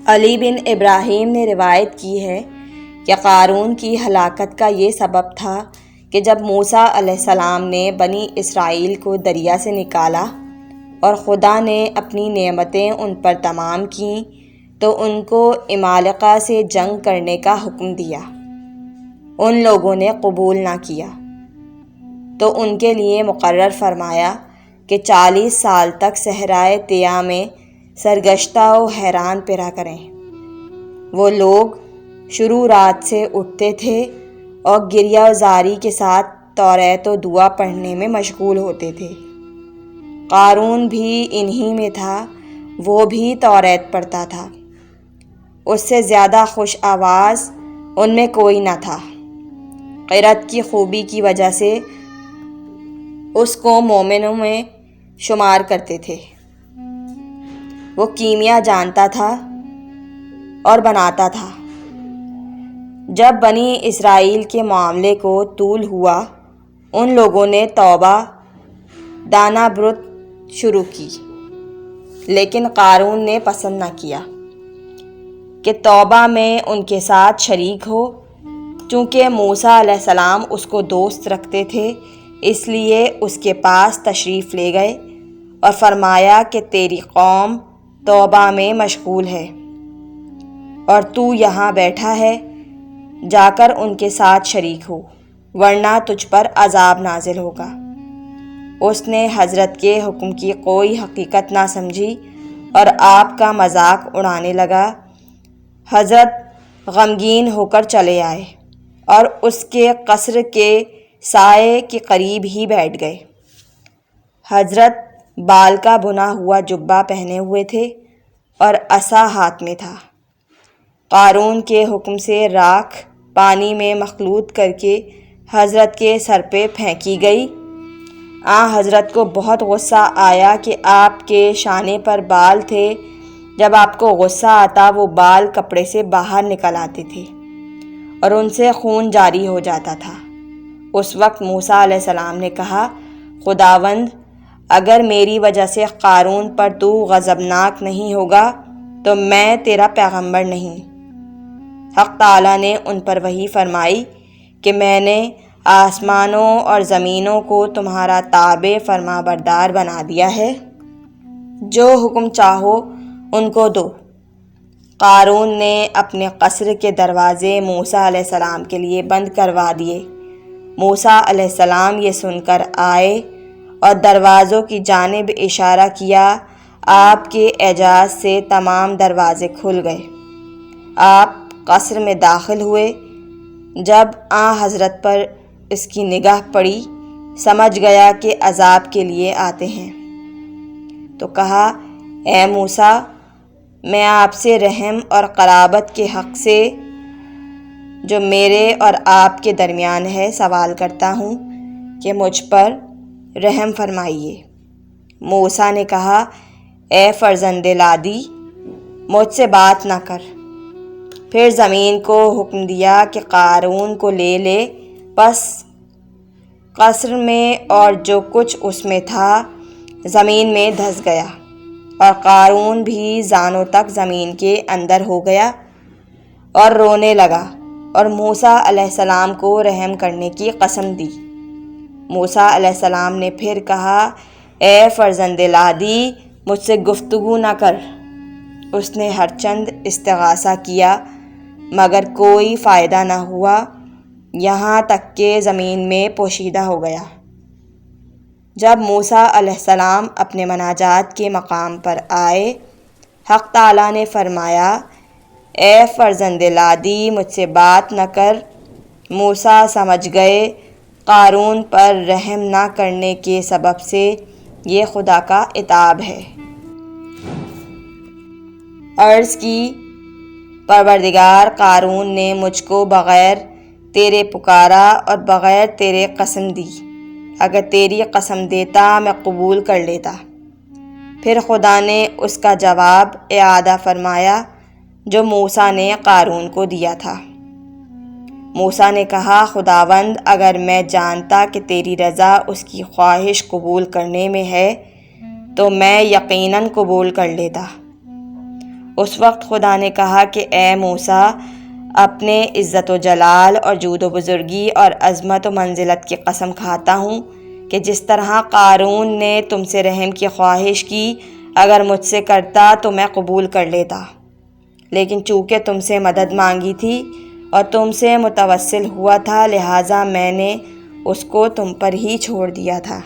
علی بن ابراہیم نے روایت کی ہے کہ قارون کی ہلاکت کا یہ سبب تھا کہ جب موسیٰ علیہ السلام نے بنی اسرائیل کو دریا سے نکالا اور خدا نے اپنی نعمتیں ان پر تمام کیں تو ان کو عمالقہ سے جنگ کرنے کا حکم دیا۔ ان لوگوں نے قبول نہ کیا تو ان کے لیے مقرر فرمایا کہ 40 سال تک صحرائے طیٰ میں سرگشتہ و حیران پھرا کریں۔ وہ لوگ شروع رات سے اٹھتے تھے اور گریہ و زاری کے ساتھ توریت و دعا پڑھنے میں مشغول ہوتے تھے۔ قارون بھی انہی میں تھا، وہ بھی توریت پڑھتا تھا۔ اس سے زیادہ خوش آواز ان میں کوئی نہ تھا۔ قرأت کی خوبی کی وجہ سے اس کو مومنوں میں شمار کرتے تھے۔ وہ کیمیا جانتا تھا اور بناتا تھا۔ جب بنی اسرائیل کے معاملے کو طول ہوا، ان لوگوں نے توبہ دانہ برت شروع کی، لیکن قارون نے پسند نہ کیا کہ توبہ میں ان کے ساتھ شریک ہو۔ چونکہ موسیٰ علیہ السلام اس کو دوست رکھتے تھے، اس لیے اس کے پاس تشریف لے گئے اور فرمایا کہ تیری قوم توبہ میں مشغول ہے اور تو یہاں بیٹھا ہے، جا کر ان کے ساتھ شریک ہو، ورنہ تجھ پر عذاب نازل ہوگا۔ اس نے حضرت کے حکم کی کوئی حقیقت نہ سمجھی اور آپ کا مذاق اڑانے لگا۔ حضرت غمگین ہو کر چلے آئے اور اس کے قصر کے سائے کے قریب ہی بیٹھ گئے۔ حضرت بال کا بنا ہوا جبہ پہنے ہوئے تھے اور عصا ہاتھ میں تھا۔ قارون کے حکم سے راکھ پانی میں مخلوط کر کے حضرت کے سر پہ پھینکی گئی۔ حضرت کو بہت غصہ آیا کہ آپ کے شانے پر بال تھے۔ جب آپ کو غصہ آتا وہ بال کپڑے سے باہر نکل آتے تھے اور ان سے خون جاری ہو جاتا تھا۔ اس وقت موسیٰ علیہ السلام نے کہا، خداوند، اگر میری وجہ سے قارون پر تو غضبناک نہیں ہوگا تو میں تیرا پیغمبر نہیں۔ حق تعالیٰ نے ان پر وحی فرمائی کہ میں نے آسمانوں اور زمینوں کو تمہارا تابع فرما بردار بنا دیا ہے، جو حکم چاہو ان کو دو۔ قارون نے اپنے قصر کے دروازے موسیٰ علیہ السلام کے لیے بند کروا دیے۔ موسیٰ علیہ السلام یہ سن کر آئے اور دروازوں کی جانب اشارہ کیا۔ آپ کے اعجاز سے تمام دروازے کھل گئے۔ آپ قصر میں داخل ہوئے۔ جب حضرت پر اس کی نگاہ پڑی، سمجھ گیا کہ عذاب کے لیے آتے ہیں، تو کہا، اے موسیٰ، میں آپ سے رحم اور قرابت کے حق سے جو میرے اور آپ کے درمیان ہے سوال کرتا ہوں کہ مجھ پر رحم فرمائیے۔ موسیٰ نے کہا، اے فرزند لادی، مجھ سے بات نہ کر۔ پھر زمین کو حکم دیا کہ قارون کو لے لے۔ پس قصر میں اور جو کچھ اس میں تھا زمین میں دھس گیا اور قارون بھی زانوں تک زمین کے اندر ہو گیا اور رونے لگا اور موسیٰ علیہ السلام کو رحم کرنے کی قسم دی۔ موسیٰ علیہ السلام نے پھر کہا، اے فرزند لادی، مجھ سے گفتگو نہ کر۔ اس نے ہر چند استغاثہ کیا مگر کوئی فائدہ نہ ہوا، یہاں تک کہ زمین میں پوشیدہ ہو گیا۔ جب موسیٰ علیہ السلام اپنے مناجات کے مقام پر آئے، حق تعالیٰ نے فرمایا، اے فرزند لادی، مجھ سے بات نہ کر۔ موسیٰ سمجھ گئے قارون پر رحم نہ کرنے کے سبب سے یہ خدا کا عتاب ہے۔ عرض کی، پروردگار، قارون نے مجھ کو بغیر تیرے پکارا اور بغیر تیرے قسم دی۔ اگر تیری قسم دیتا میں قبول کر لیتا۔ پھر خدا نے اس کا جواب اعادہ فرمایا جو موسیٰ نے قارون کو دیا تھا۔ موسیٰ نے کہا، خداوند، اگر میں جانتا کہ تیری رضا اس کی خواہش قبول کرنے میں ہے تو میں یقیناً قبول کر لیتا۔ اس وقت خدا نے کہا کہ اے موسیٰ، اپنے عزت و جلال اور جود و بزرگی اور عظمت و منزلت کی قسم کھاتا ہوں کہ جس طرح قارون نے تم سے رحم کی خواہش کی، اگر مجھ سے کرتا تو میں قبول کر لیتا، لیکن چونکہ تم سے مدد مانگی تھی اور تم سے متوسل ہوا تھا، لہٰذا میں نے اس کو تم پر ہی چھوڑ دیا تھا۔